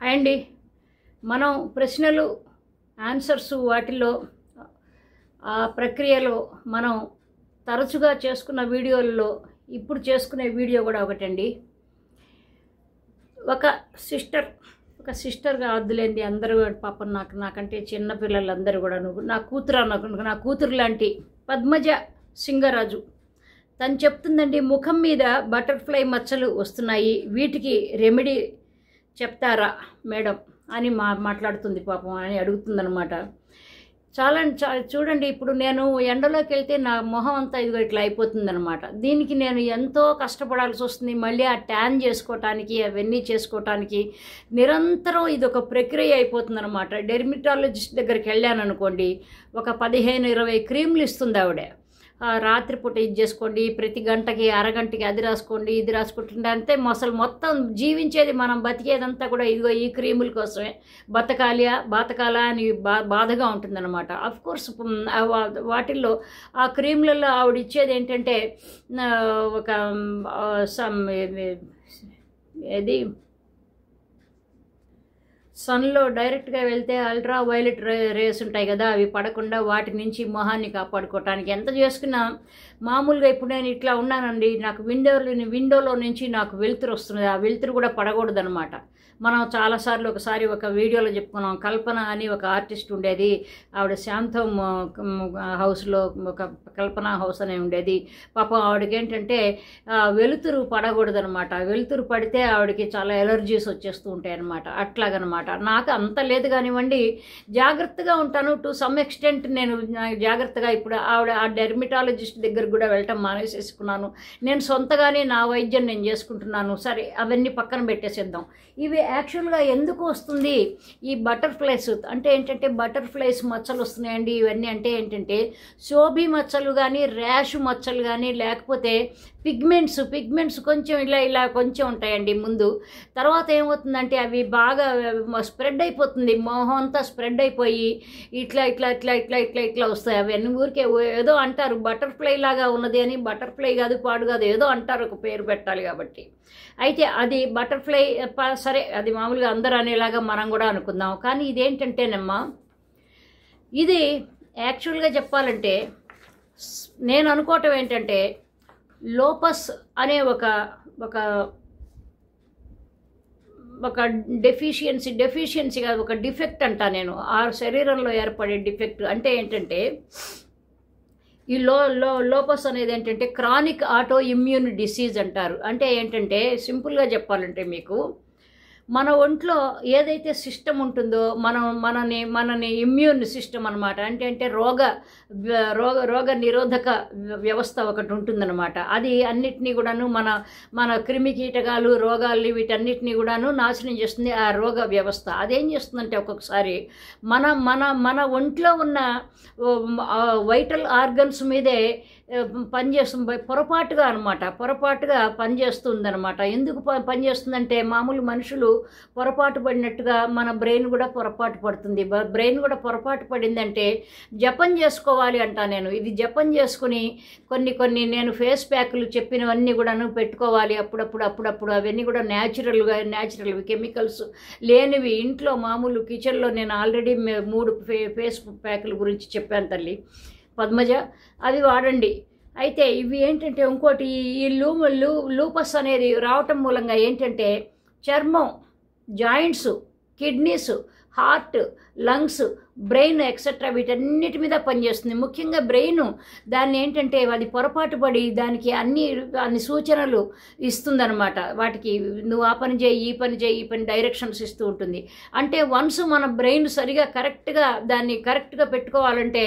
Hi అండి. మనం ప్రశ్నలు ఆన్సర్స్ వాటిల్లో ఆ ప్రక్రియలో మనం తరచుగా చేసుకున్న వీడియోలలో ఇప్పుడు చేసుకునే వీడియో కూడా ఒకటండి. ఒక సిస్టర్గా వద్దులేండి, అందరూ పాపం నాకంటే చిన్న పిల్లలందరూ కూడా నా కూతురు లాంటి పద్మజ సింగరాజు తను చెప్తుందండి, ముఖం మీద బటర్ఫ్లై మచ్చలు వస్తున్నాయి, వీటికి రెమెడీ చెప్తారా మేడం అని మాట్లాడుతుంది పాపం అని అడుగుతుందనమాట. చూడండి, ఇప్పుడు నేను ఎండలోకి వెళ్తే నా మొహం అంతా ఇదిగో ఇట్లా అయిపోతుందనమాట. దీనికి నేను ఎంతో కష్టపడాల్సి వస్తుంది. మళ్ళీ ఆ ట్యాన్ చేసుకోవటానికి అవన్నీ చేసుకోవటానికి నిరంతరం ఇది ఒక ప్రక్రియ అయిపోతుందనమాట. డెర్మటాలజిస్ట్ దగ్గరికి వెళ్ళాను అనుకోండి, ఒక 15-20 క్రీములు ఇస్తుంది ఆవిడ. రాత్రిపూట ఇది చేసుకోండి, ప్రతి గంటకి అరగంటకి అది రాసుకోండి, ఇది రాసుకుంటుంటే అంతే. అసలు మొత్తం జీవించేది మనం బతికేదంతా కూడా ఇదిగో ఈ క్రీముల కోసమే. బతకాలా అని బాధగా ఉంటుందన్నమాట. అఫ్కోర్స్ వాటిల్లో ఆ క్రీములలో ఆవిడ ఇచ్చేది ఏంటంటే ఒక సన్లో డైరెక్ట్గా వెళ్తే అల్ట్రా వైలెట్ రేస్ ఉంటాయి కదా, అవి పడకుండా వాటి నుంచి మొహాన్ని కాపాడుకోవటానికి ఎంత చేసుకున్నా. మామూలుగా ఇప్పుడు నేను ఇట్లా ఉన్నానండి, నాకు విండోలో నుంచి నాకు వెలుతురు వస్తుంది, ఆ వెలుతురు కూడా పడకూడదనమాట. మనం చాలాసార్లు ఒక వీడియోలో చెప్పుకున్నాం. కల్పన అని ఒక ఆర్టిస్ట్ ఉండేది, ఆవిడ శాంతం హౌస్లో ఒక కల్పన హౌస్ అనే ఉండేది. పాపం ఆవిడకి ఏంటంటే వెలుతురు పడకూడదనమాట. వెలుతురు పడితే ఆవిడకి చాలా ఎలర్జీస్ వచ్చేస్తూ ఉంటాయి అన్నమాట. అట్లాగనమాట. నాకు అంత లేదు కానివ్వండి, జాగ్రత్తగా ఉంటాను. టు సమ్ ఎక్స్టెంట్ నేను జాగ్రత్తగా ఇప్పుడు ఆవిడ ఆ డెర్మటాలజిస్ట్ దగ్గర కూడా వెళ్ళటం మానేసేసుకున్నాను. నేను సొంతగానే నా వైద్యం నేను చేసుకుంటున్నాను. సరే, అవన్నీ పక్కన పెట్టేసేద్దాం. ఇవి యాక్చువల్గా ఎందుకు వస్తుంది ఈ బటర్ఫ్లైస్ అంటే ఏంటంటే, బటర్ఫ్లైస్ మచ్చలు వస్తున్నాయండి. ఇవన్నీ అంటే ఏంటంటే శోభి మచ్చలు కానీ, ర్యాష్ మచ్చలు కానీ, లేకపోతే పిగ్మెంట్స్ కొంచెం ఇలా కొంచెం ఉంటాయండి ముందు. తర్వాత ఏమవుతుందంటే అవి బాగా స్ప్రెడ్ అయిపోతుంది, మొహం అంతా స్ప్రెడ్ అయిపోయి ఇట్లా వస్తాయి. అవన్నీ ఊరికే ఏదో అంటారు, బటర్ఫ్లై లాగా ఉన్నది అని. బటర్ఫ్లై కాదు, పాడు కాదు, ఏదో అంటారు, ఒక పేరు పెట్టాలి కాబట్టి. అయితే అది బటర్ఫ్లై సరే, అది మామూలుగా అందరూ అనేలాగా మనం కూడా అనుకుందాం. కానీ ఇదేంటంటేనమ్మా, ఇది యాక్చువల్గా చెప్పాలంటే నేను అనుకోవటం ఏంటంటే లోపస్ అనే ఒక డెఫిషియన్సీ కాదు, ఒక డిఫెక్ట్ అంటా నేను. ఆ శరీరంలో ఏర్పడే డిఫెక్ట్ అంటే ఏంటంటే, ఈ లోపస్ అనేది ఏంటంటే క్రానిక్ ఆటో ఇమ్యూన్ డిసీజ్ అంటారు. అంటే ఏంటంటే సింపుల్గా చెప్పాలంటే మీకు, మన ఒంట్లో ఏదైతే సిస్టమ్ ఉంటుందో మనని ఇమ్యూన్ సిస్టమ్ అనమాట. అంటే రోగ నిరోధక వ్యవస్థ ఒకటి ఉంటుందన్నమాట. అది అన్నిటినీ కూడాను మన క్రిమి కీటకాలు, రోగాలు వీటన్నిటినీ కూడాను నాశనం చేస్తుంది ఆ రోగ వ్యవస్థ. అదేం చేస్తుందంటే ఒక్కొక్కసారి మన ఒంట్లో ఉన్న వైటల్ ఆర్గన్స్ మీదే పనిచేస్తుంది, పొరపాటుగా పనిచేస్తుందనమాట. ఎందుకు పనిచేస్తుందంటే, మామూలు మనుషులు పొరపాటు పడినట్టుగా మన బ్రెయిన్ కూడా పొరపాటు పడుతుంది. బ్రెయిన్ కూడా పొరపాటు పడిందంటే జపం చేసుకోవాలి అంటా నేను. ఇది జపం చేసుకుని కొన్ని నేను ఫేస్ ప్యాక్లు చెప్పినవన్నీ కూడాను పెట్టుకోవాలి అప్పుడప్పుడు. అవన్నీ కూడా న్యాచురల్వి, కెమికల్స్ లేనివి. ఇంట్లో మామూలు కిచెన్లో నేను ఆల్రెడీ 3 ఫేస్ ప్యాక్ల గురించి చెప్పాను తల్లి పద్మజ, అవి వాడండి. అయితే ఇవి ఏంటంటే ఇంకోటి, ఈ లూపస్ అనేది రావటం మూలంగా ఏంటంటే చర్మం, joints, kidneys, heart, lungs, brain etcetera వీటన్నిటి మీద పనిచేస్తుంది. ముఖ్యంగా బ్రెయిన్ దాన్ని ఏంటంటే అది పొరపాటు పడి దానికి అన్ని సూచనలు ఇస్తుందన్నమాట. వాటికి నువ్వు ఆ పని చేయి, ఈ పని డైరెక్షన్స్ ఇస్తూ ఉంటుంది. అంటే వన్స్ మన బ్రెయిన్ సరిగా దాన్ని కరెక్ట్గా పెట్టుకోవాలంటే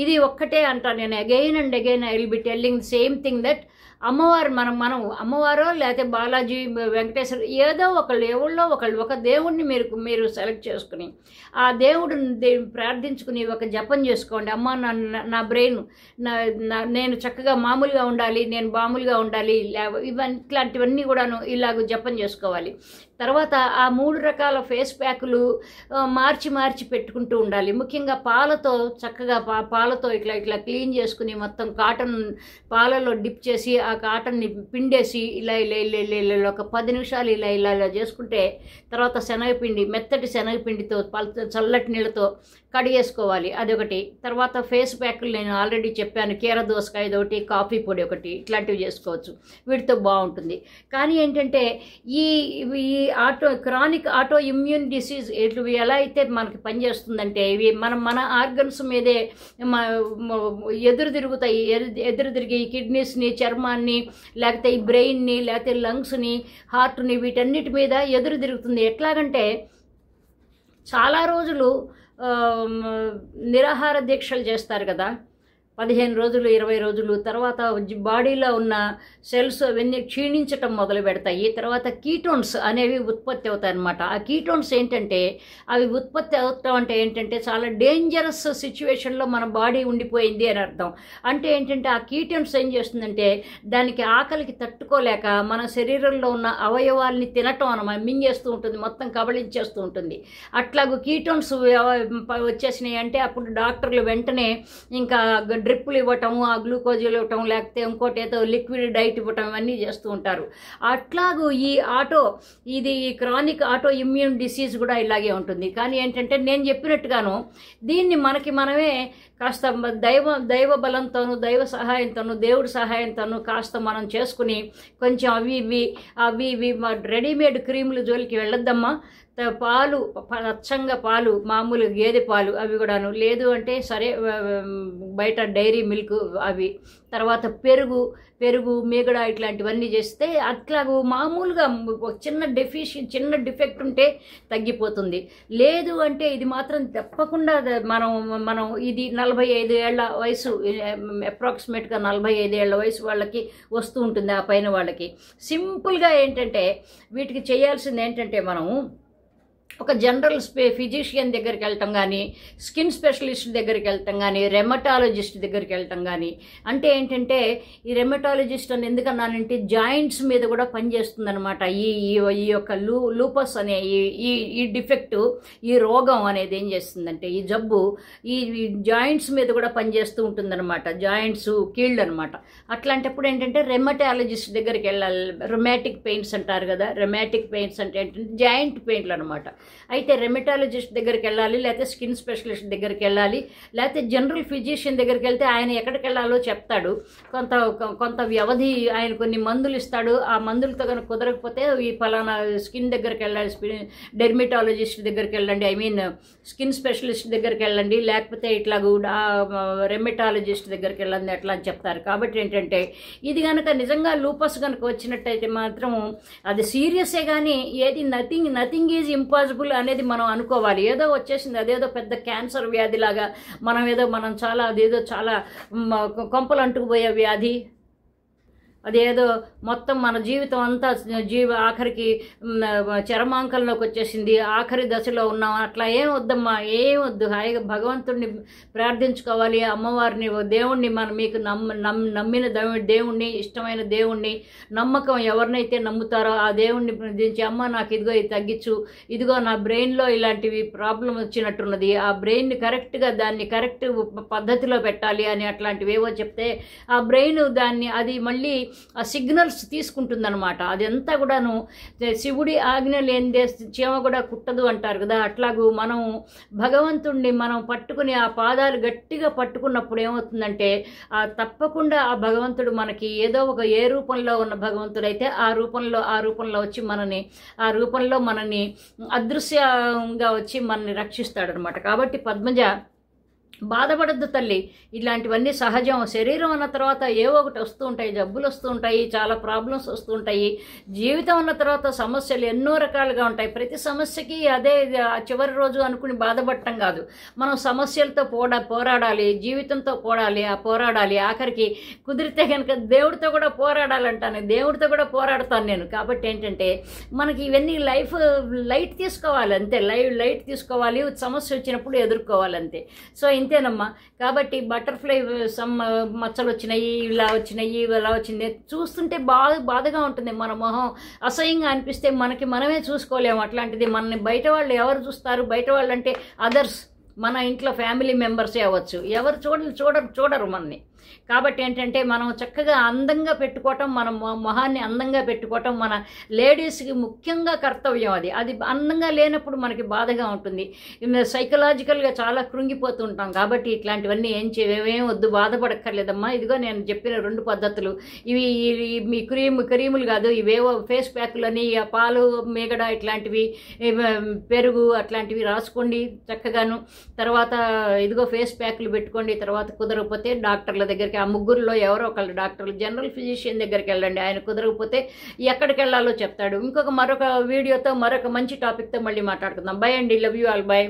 ఇది ఒక్కటే అంటా నేను. Again and again I will be telling same thing that అమ్మవారు మనం అమ్మవారో లేకపోతే బాలాజీ, వెంకటేశ్వర, ఎవళ్ళో ఒకళ్ళు ఒక దేవుడిని మీరు సెలెక్ట్ చేసుకుని ఆ దేవుడిని ప్రార్థించుకుని ఒక జపం చేసుకోండి. అమ్మ, నా బ్రెయిన్ నేను చక్కగా మామూలుగా ఉండాలి, నేను మామూలుగా ఉండాలి, ఇట్లాంటివన్నీ కూడాను ఇలాగ జపం చేసుకోవాలి. తర్వాత ఆ 3 రకాల ఫేస్ ప్యాకులు మార్చి పెట్టుకుంటూ ఉండాలి. ముఖ్యంగా పాలతో చక్కగా పాలతో ఇట్లా క్లీన్ చేసుకుని మొత్తం కాటన్ పాలలో డిప్ చేసి ఆ కాటన్ని పిండేసి ఇలా ఒక 10 నిమిషాలు ఇలా చేసుకుంటే తర్వాత శనగపిండి, మెత్తటి శనగపిండితో చల్లటి నీళ్ళతో కడిగేసుకోవాలి. అదొకటి. తర్వాత ఫేస్ ప్యాక్లు నేను ఆల్రెడీ చెప్పాను, కీర దోసకాయ ఒకటి, కాఫీ పొడి ఒకటి, ఇట్లాంటివి చేసుకోవచ్చు. వీటితో బాగుంటుంది. కానీ ఏంటంటే ఈ క్రానిక్ ఆటో ఇమ్యూన్ డిసీజ్ ఇవి ఎలా అయితే మనకి పనిచేస్తుందంటే ఇవి మన ఆర్గన్స్ మీదే ఎదురు తిరిగి కిడ్నీస్ని, చర్మాన్ని, లేకపోతే ఈ బ్రెయిన్ని, లేకపోతే లంగ్స్ని, హార్ట్ని, వీటన్నిటి మీద ఎదురు తిరుగుతుంది. ఎట్లాగంటే చాలా రోజులు నిరాహార దీక్షలు చేస్తారు కదా, 15 రోజులు 20 రోజులు. తర్వాత బాడీలో ఉన్న సెల్స్ అవన్నీ క్షీణించటం మొదలు పెడతాయి. తర్వాత కీటోన్స్ అనేవి ఉత్పత్తి అవుతాయి అన్నమాట. ఆ కీటోన్స్ ఏంటంటే అవి ఉత్పత్తి అవటం అంటే ఏంటంటే చాలా డేంజరస్ సిచ్యువేషన్లో మన బాడీ ఉండిపోయింది అని అర్థం. అంటే ఏంటంటే ఆ కీటోన్స్ ఏం చేస్తుందంటే దానికి ఆకలికి తట్టుకోలేక మన శరీరంలో ఉన్న అవయవాల్ని తినటం అన్నమాట, మింగేస్తూ ఉంటుంది, మొత్తం కబళించేస్తూ ఉంటుంది. అట్లాగూ కీటోన్స్ వచ్చేసినాయి అంటే అప్పుడు డాక్టర్లు వెంటనే ఇంకా డ్రిప్పులు ఇవ్వటం, ఆ గ్లూకోజులు ఇవ్వటం, లేకపోతే ఇంకోటి ఏదో లిక్విడ్ డైట్ ఇవ్వటం, ఇవన్నీ చేస్తూ ఉంటారు. అట్లాగూ ఇది క్రానిక్ ఆటో ఇమ్యూన్ డిసీజ్ కూడా ఇలాగే ఉంటుంది. కానీ ఏంటంటే నేను చెప్పినట్టుగాను దీన్ని మనమే కాస్త దైవ బలంతోనూ, దైవ సహాయంతోనూ, దేవుడి సహాయంతోనూ కాస్త మనం చేసుకుని కొంచెం అవి ఇవి రెడీమేడ్ క్రీములు జోలికి వెళ్ళొద్దమ్మా. పాలు, అచ్చంగా పాలు, మామూలు గేదె పాలు అవి కూడాను, లేదు అంటే సరే బయట డైరీ మిల్క్ అవి, తర్వాత పెరుగు మీగడ ఇట్లాంటివన్నీ చేస్తే అట్లాగూ మామూలుగా చిన్న డిఫెక్ట్ ఉంటే తగ్గిపోతుంది. లేదు అంటే ఇది మాత్రం తప్పకుండా మనం ఇది 45 ఏళ్ల వయసు, అప్రాక్సిమేట్గా 45 ఏళ్ల వయసు వాళ్ళకి వస్తూ ఉంటుంది. ఆ పైన వాళ్ళకి సింపుల్గా ఏంటంటే వీటికి చేయాల్సింది ఏంటంటే మనం ఒక జనరల్ ఫిజిషియన్ దగ్గరికి వెళ్ళటం కానీ, స్కిన్ స్పెషలిస్ట్ దగ్గరికి వెళ్ళటం కానీ, రెమటాలజిస్ట్ దగ్గరికి వెళ్ళటం కానీ. అంటే ఏంటంటే ఈ రెమటాలజిస్ట్ అని ఎందుకన్నానంటే జాయింట్స్ మీద కూడా పనిచేస్తుంది అనమాట. ఈ యొక్క లూపస్ అనే ఈ డిఫెక్ట్, ఈ రోగం అనేది ఏం చేస్తుందంటే ఈ జబ్బు ఈ జాయింట్స్ మీద కూడా పనిచేస్తూ ఉంటుందన్నమాట. జాయింట్స్, కీళ్ళు అనమాట. అట్లాంటప్పుడు ఏంటంటే రెమటాలజిస్ట్ దగ్గరికి వెళ్ళాలి. రొమాటిక్ పెయిన్స్ అంటారు కదా, రొమాటిక్ పెయిన్స్ అంటే ఏంటంటే జాయింట్ పెయిన్లు అనమాట. అయితే రెమటాలజిస్ట్ దగ్గరికి వెళ్ళాలి, లేకపోతే స్కిన్ స్పెషలిస్ట్ దగ్గరికి వెళ్ళాలి, లేకపోతే జనరల్ ఫిజిషియన్ దగ్గరికి వెళ్తే ఆయన ఎక్కడికి వెళ్ళాలో చెప్తాడు. కొంత వ్యవధి ఆయన కొన్ని మందులు ఇస్తాడు. ఆ మందులతో కనుక కుదరకపోతే ఈ ఫలానా స్కిన్ దగ్గరికి వెళ్ళాలి, డెర్మటాలజిస్ట్ దగ్గరికి వెళ్ళండి, స్కిన్ స్పెషలిస్ట్ దగ్గరికి వెళ్ళండి, లేకపోతే ఇట్లాగూ రెమటాలజిస్ట్ దగ్గరికి వెళ్ళండి అట్లా అని చెప్తారు. కాబట్టి ఏంటంటే ఇది కనుక నిజంగా లూపస్ కనుక వచ్చినట్టయితే మాత్రం అది సీరియసే, కానీ ఏది నథింగ్ ఈజ్ ఇంపాసిబుల్ అనేది మనం అనుకోవాలి. ఏదో వచ్చేసింది, అదేదో పెద్ద క్యాన్సర్ వ్యాధిలాగా మనం చాలా కొంపలు అంటుకుపోయే వ్యాధి, అదేదో మొత్తం మన జీవితం అంతా ఆఖరికి చరమాంకంలోకి వచ్చేసింది, ఆఖరి దశలో ఉన్నాం, అట్లా ఏం వద్దమ్మా, ఏం వద్దు. హాయిగా భగవంతుడిని ప్రార్థించుకోవాలి, అమ్మవారిని, దేవుణ్ణి, మీకు నమ్మిన దేవుణ్ణి, ఇష్టమైన దేవుణ్ణి, నమ్మకం ఎవరినైతే నమ్ముతారో ఆ దేవుణ్ణి ప్రార్థించి, అమ్మ నాకు ఇదిగో ఇది తగ్గించు, ఇదిగో నా బ్రెయిన్లో ఇలాంటివి ప్రాబ్లం వచ్చినట్టున్నది, ఆ బ్రెయిన్ని కరెక్ట్గా దాన్ని కరెక్ట్ పద్ధతిలో పెట్టాలి అని అట్లాంటివి ఏవో చెప్తే ఆ బ్రెయిన్ అది మళ్ళీ ఆ సిగ్నల్స్ తీసుకుంటుందన్నమాట. అదంతా కూడాను శివుడి ఆజ్ఞ లేనిదే చీమ కూడా కుట్టదు అంటారు కదా. అట్లాగూ మనం భగవంతుణ్ణి మనం పట్టుకుని ఆ పాదాలు గట్టిగా పట్టుకున్నప్పుడు ఏమవుతుందంటే తప్పకుండా ఆ భగవంతుడు మనకి ఏదో ఏ రూపంలో ఉన్న భగవంతుడైతే ఆ రూపంలో వచ్చి మనని అదృశ్యంగా వచ్చి మనని రక్షిస్తాడనమాట. కాబట్టి పద్మజ బాధపడద్దు తల్లి, ఇలాంటివన్నీ సహజం. శరీరం అన్న తర్వాత ఏవో ఒకటి వస్తూ ఉంటాయి, జబ్బులు వస్తూ ఉంటాయి, చాలా ప్రాబ్లమ్స్ వస్తూ ఉంటాయి. జీవితం అన్న తర్వాత సమస్యలు ఎన్నో రకాలుగా ఉంటాయి. ప్రతి సమస్యకి అదే చివరి రోజు అనుకుని బాధపడటం కాదు, మనం సమస్యలతో పోరాడాలి, జీవితంతో పోరాడాలి. ఆఖరికి కుదిరితే కనుక దేవుడితో కూడా పోరాడాలంటాను, దేవుడితో కూడా పోరాడతాను నేను. కాబట్టి ఏంటంటే మనకి ఇవన్నీ లైట్ తీసుకోవాలి అంతే, లైట్ తీసుకోవాలి, సమస్య వచ్చినప్పుడు ఎదుర్కోవాలంతే. సో ఇంతేనమ్మా. కాబట్టి బటర్ఫ్లై మచ్చలు వచ్చినాయి, ఇలా వచ్చింది చూస్తుంటే బాధగా ఉంటుంది. మన మొహం అసహ్యంగా అనిపిస్తే మనమే చూసుకోలేము. అట్లాంటిది మనని బయట వాళ్ళు ఎవరు చూస్తారు? బయట వాళ్ళు అంటే అదర్స్, మన ఇంట్లో ఫ్యామిలీ మెంబర్సే అవ్వచ్చు, ఎవరు చూడరు మనని. కాబట్టి ఏంటంటే మనం చక్కగా అందంగా పెట్టుకోవటం, మన మొహాన్ని అందంగా పెట్టుకోవటం మన లేడీస్కి ముఖ్యంగా కర్తవ్యం. అది అందంగా లేనప్పుడు మనకి బాధగా ఉంటుంది, సైకలాజికల్గా చాలా కృంగిపోతూ ఉంటాం. కాబట్టి ఇట్లాంటివన్నీ ఏమేం వద్దు, బాధపడక్కర్లేదమ్మా. ఇదిగో నేను చెప్పిన 2 పద్ధతులు ఇవి. మీ క్రీములు కాదు, ఇవేవో ఫేస్ ప్యాకులని, పాలు మేగడ ఇట్లాంటివి, పెరుగు అట్లాంటివి రాసుకోండి చక్కగాను. తర్వాత ఇదిగో ఫేస్ ప్యాకులు పెట్టుకోండి. తర్వాత కుదరకపోతే డాక్టర్ల దగ్గరికి, ఆ ముగ్గురులో ఎవరో ఒకళ్ళు డాక్టర్లు, జనరల్ ఫిజిషియన్ దగ్గరికి వెళ్ళండి. ఆయన కుదరకపోతే ఎక్కడికి వెళ్ళాలో చెప్తాడు. మరొక వీడియోతో మరొక మంచి టాపిక్తో మళ్ళీ మాట్లాడుకుందాం. బై అండి, లవ్ యూ ఆల్, బై.